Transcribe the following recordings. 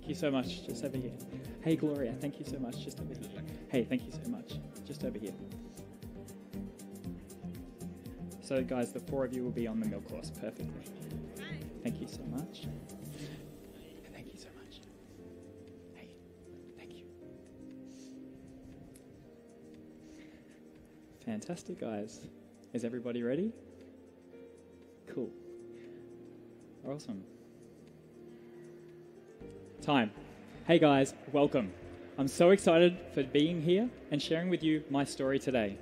Thank you so much. Just over here. Hey, Gloria, thank you so much. Just over here. Hey, thank you so much. Just over here. So, guys, the 4 of you will be on the milk course perfectly. Thank you so much. Thank you so much. Hey, thank you. Fantastic, guys. Is everybody ready? Cool. Awesome. Time. Hey guys, welcome. I'm so excited for being here and sharing with you my story today.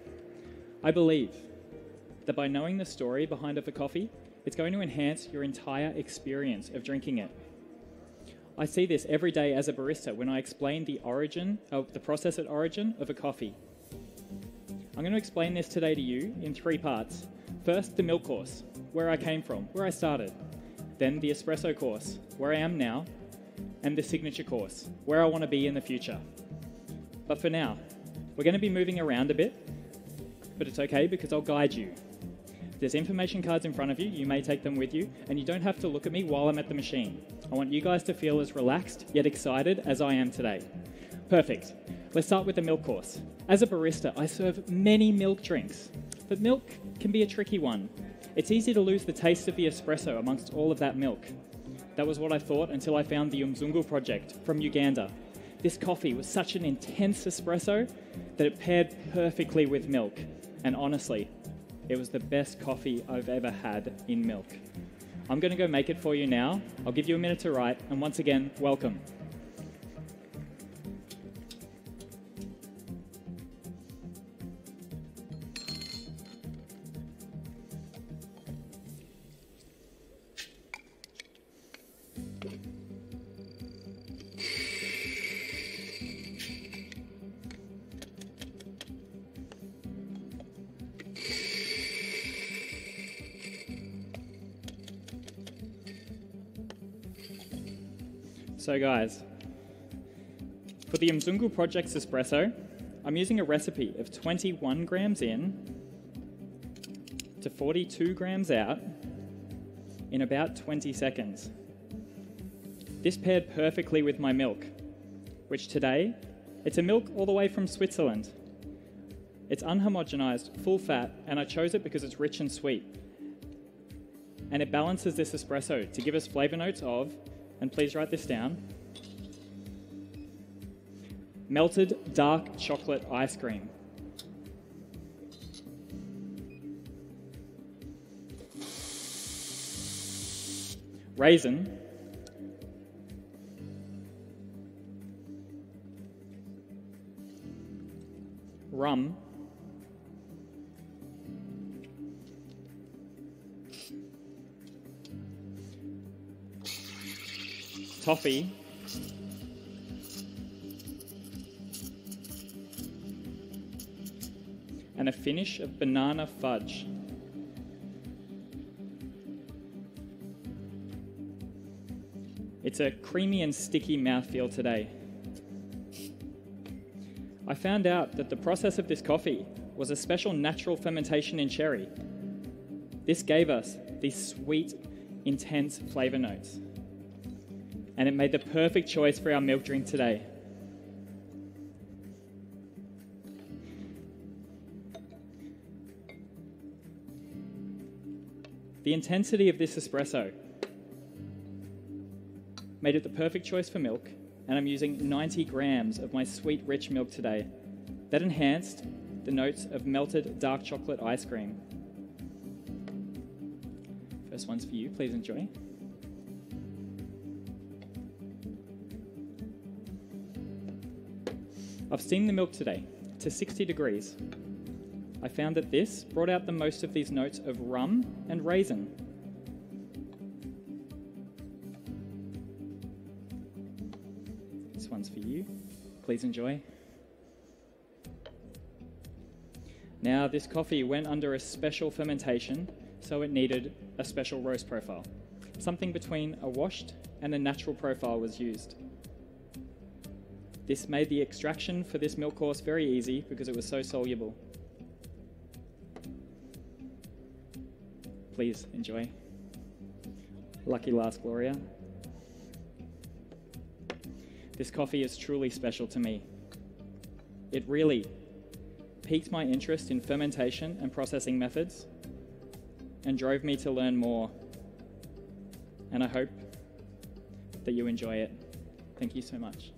I believe that by knowing the story behind a coffee, it's going to enhance your entire experience of drinking it. I see this every day as a barista when I explain the origin of the process at origin of a coffee. I'm going to explain this today to you in 3 parts. First, the milk course, where I came from, where I started. Then the espresso course, where I am now. And the signature course, where I want to be in the future. But for now, we're going to be moving around a bit, but it's okay because I'll guide you. There's information cards in front of you, you may take them with you, and you don't have to look at me while I'm at the machine. I want you guys to feel as relaxed yet excited as I am today. Perfect. Let's start with the milk course. As a barista, I serve many milk drinks, but milk can be a tricky one. It's easy to lose the taste of the espresso amongst all of that milk. That was what I thought until I found the Umzungu project from Uganda. This coffee was such an intense espresso that it paired perfectly with milk. And honestly, it was the best coffee I've ever had in milk. I'm going to go make it for you now. I'll give you a minute to write, and once again, welcome. So guys, for the Mzungu Project's espresso, I'm using a recipe of 21 grams in to 42 grams out in about 20 seconds. This paired perfectly with my milk, which today, it's a milk all the way from Switzerland. It's unhomogenized, full fat, and I chose it because it's rich and sweet. And it balances this espresso to give us flavor notes of, and please write this down, melted dark chocolate ice cream. Raisin. Rum. Toffee, and a finish of banana fudge. It's a creamy and sticky mouthfeel today. I found out that the process of this coffee was a special natural fermentation in cherry. This gave us these sweet, intense flavor notes. And it made the perfect choice for our milk drink today. The intensity of this espresso made it the perfect choice for milk, and I'm using 90 grams of my sweet, rich milk today. That enhanced the notes of melted dark chocolate ice cream. First one's for you, please enjoy. I've steamed the milk today to 60 degrees. I found that this brought out the most of these notes of rum and raisin. This one's for you. Please enjoy. Now, this coffee went under a special fermentation, so it needed a special roast profile. Something between a washed and a natural profile was used. This made the extraction for this milk course very easy because it was so soluble. Please enjoy. Lucky last, Gloria. this coffee is truly special to me. It really piqued my interest in fermentation and processing methods and drove me to learn more. And I hope that you enjoy it. Thank you so much.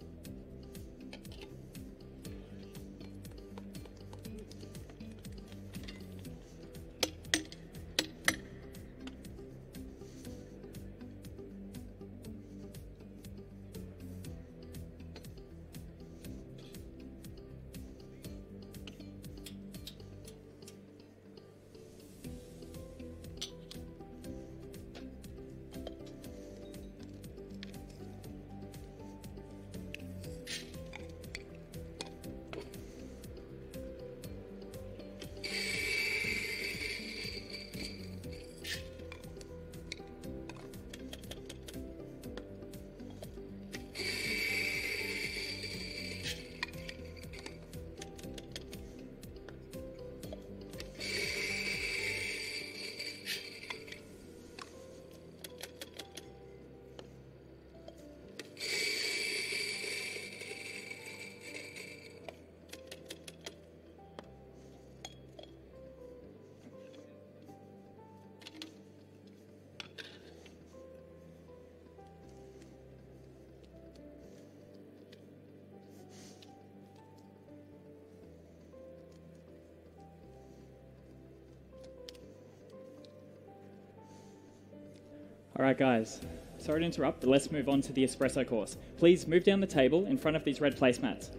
All right, guys, sorry to interrupt, but let's move on to the Espresso Course. Please move down the table in front of these red placemats.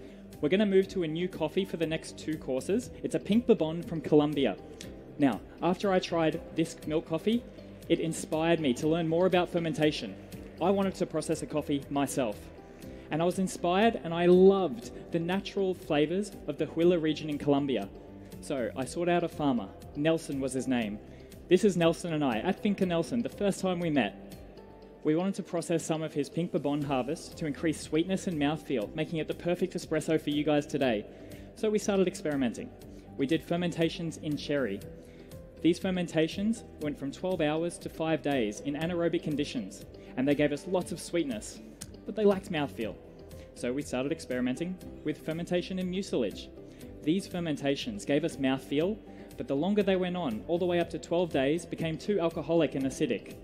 We're going to move to a new coffee for the next 2 courses. It's a Pink Bourbon from Colombia. Now, after I tried this milk coffee, it inspired me to learn more about fermentation. I wanted to process a coffee myself. And I was inspired and I loved the natural flavors of the Huila region in Colombia. So I sought out a farmer. Nelson was his name. This is Nelson and I at Finca Nelson, the first time we met. We wanted to process some of his Pink Bourbon harvest to increase sweetness and mouthfeel, making it the perfect espresso for you guys today. So we started experimenting. We did fermentations in cherry. These fermentations went from 12 hours to 5 days in anaerobic conditions, and they gave us lots of sweetness, but they lacked mouthfeel. So we started experimenting with fermentation in mucilage. These fermentations gave us mouthfeel, but the longer they went on, all the way up to 12 days, became too alcoholic and acidic.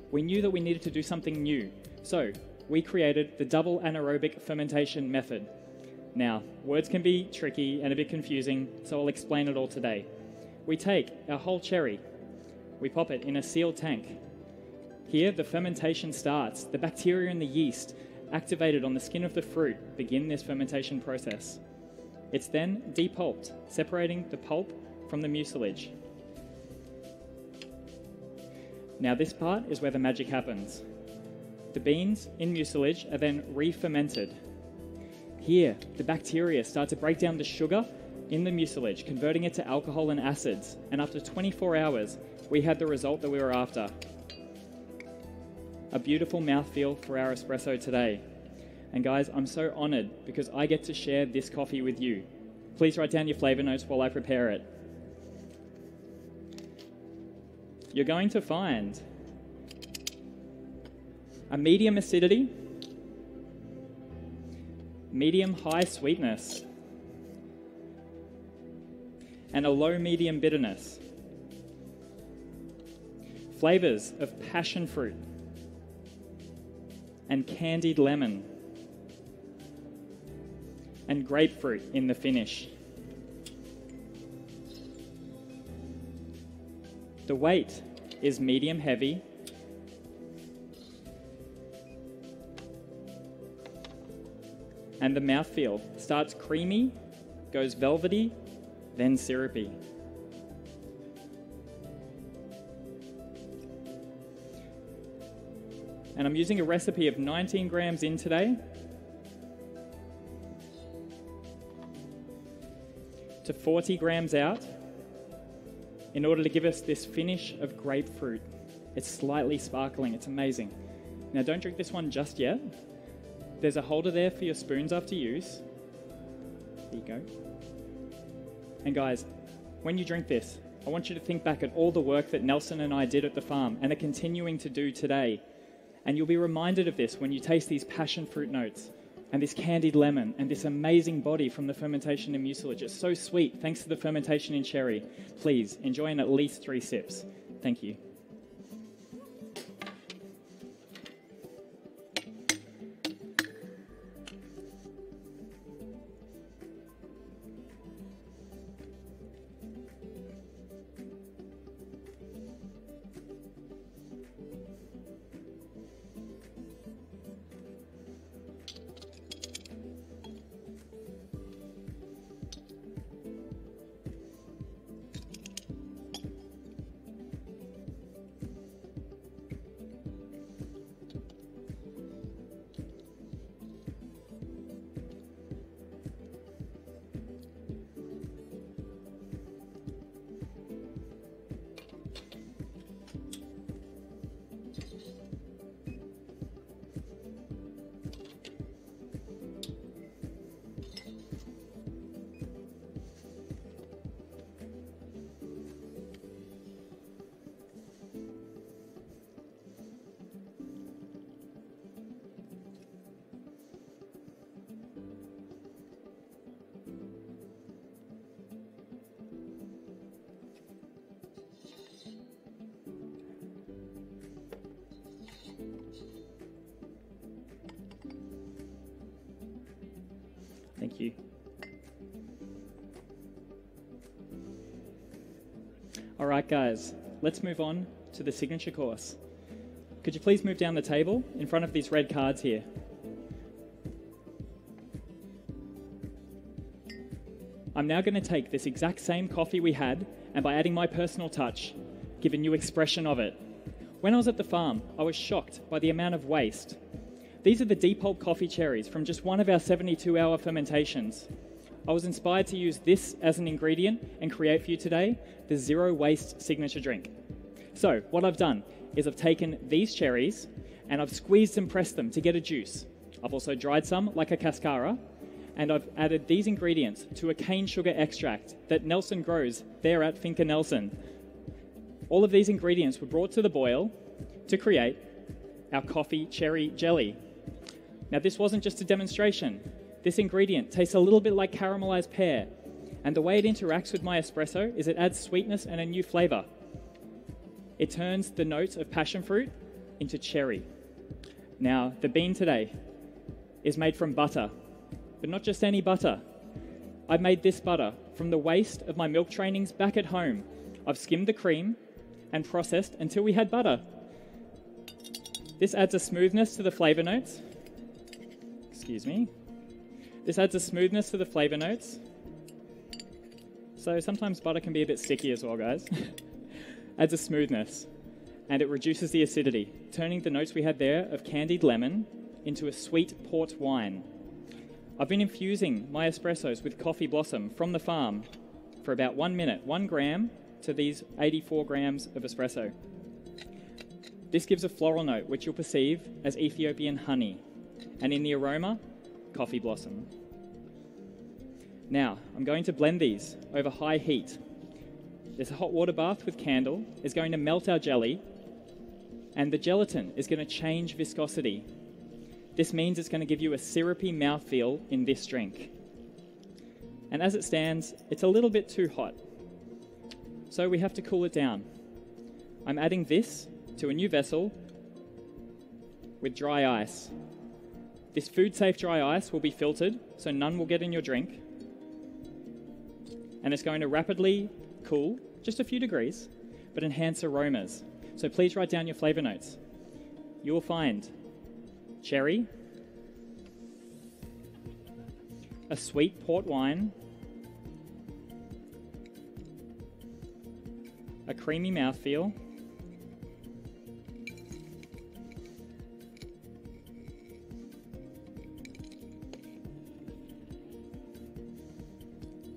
We knew that we needed to do something new, so we created the double anaerobic fermentation method. Now, words can be tricky and a bit confusing, so I'll explain it all today. We take our whole cherry, we pop it in a sealed tank. Here, the fermentation starts. The bacteria and the yeast, activated on the skin of the fruit, begin this fermentation process. It's then depulped, separating the pulp from the mucilage. Now this part is where the magic happens. The beans in mucilage are then re-fermented. Here, the bacteria start to break down the sugar in the mucilage, converting it to alcohol and acids, and after 24 hours, we had the result that we were after. A beautiful mouthfeel for our espresso today. And guys, I'm so honoured because I get to share this coffee with you. Please write down your flavour notes while I prepare it. You're going to find a medium acidity, medium-high sweetness, and a low-medium bitterness. Flavours of passion fruit and candied lemon and grapefruit in the finish. The weight is medium heavy, and the mouthfeel starts creamy, goes velvety, then syrupy. And I'm using a recipe of 19 grams in today to 40 grams out in order to give us this finish of grapefruit. It's slightly sparkling, it's amazing. Now don't drink this one just yet. There's a holder there for your spoons after use. There you go. And guys, when you drink this, I want you to think back at all the work that Nelson and I did at the farm and are continuing to do today. And you'll be reminded of this when you taste these passion fruit notes. and this candied lemon, and this amazing body from the fermentation in mucilage. It's so sweet, thanks to the fermentation in cherry. Please, enjoy in at least 3 sips. Thank you. Thank you. All right, guys, let's move on to the signature course. Could you please move down the table in front of these red cards here? I'm now going to take this exact same coffee we had, and by adding my personal touch, give a new expression of it. When I was at the farm, I was shocked by the amount of waste. These are the depulp coffee cherries from just one of our 72-hour fermentations. I was inspired to use this as an ingredient and create for you today the zero waste signature drink. So what I've done is I've taken these cherries and I've squeezed and pressed them to get a juice. I've also dried some like a cascara, and I've added these ingredients to a cane sugar extract that Nelson grows there at Finca Nelson. All of these ingredients were brought to the boil to create our coffee cherry jelly. Now, this wasn't just a demonstration. This ingredient tastes a little bit like caramelized pear, and the way it interacts with my espresso is it adds sweetness and a new flavor. It turns the notes of passion fruit into cherry. Now, the bean today is made from butter, but not just any butter. I've made this butter from the waste of my milk trainings back at home. I've skimmed the cream and processed until we had butter. This adds a smoothness to the flavor notes. Excuse me. This adds a smoothness to the flavor notes. So sometimes butter can be a bit sticky as well, guys. Adds a smoothness, and it reduces the acidity, turning the notes we had there of candied lemon into a sweet port wine. I've been infusing my espressos with coffee blossom from the farm for about 1 minute, 1 gram to these 84 grams of espresso. This gives a floral note, which you'll perceive as Ethiopian honey, and in the aroma, coffee blossom. Now, I'm going to blend these over high heat. This hot water bath with candle is going to melt our jelly, and the gelatin is going to change viscosity. This means it's going to give you a syrupy mouthfeel in this drink. And as it stands, it's a little bit too hot, so we have to cool it down. I'm adding this to a new vessel with dry ice. This food-safe dry ice will be filtered, so none will get in your drink. And it's going to rapidly cool, just a few degrees, but enhance aromas. So please write down your flavor notes. You will find cherry, a sweet port wine, a creamy mouthfeel,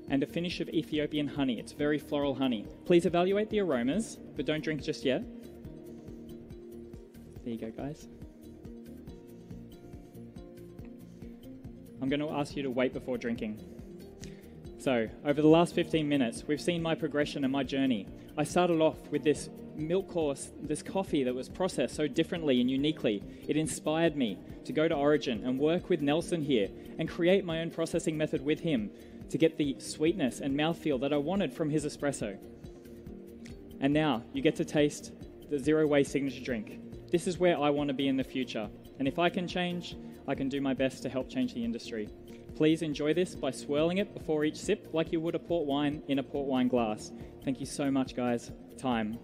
and a finish of Ethiopian honey. It's very floral honey. Please evaluate the aromas, but don't drink just yet. There you go, guys. I'm going to ask you to wait before drinking. So, over the last 15 minutes, we've seen my progression and my journey. I started off with this milk course, this coffee that was processed so differently and uniquely, it inspired me to go to Origin and work with Nelson here and create my own processing method with him to get the sweetness and mouthfeel that I wanted from his espresso. And now you get to taste the Zero Waste signature drink. This is where I want to be in the future. And if I can change, I can do my best to help change the industry. Please enjoy this by swirling it before each sip like you would a port wine in a port wine glass. Thank you so much, guys. Time.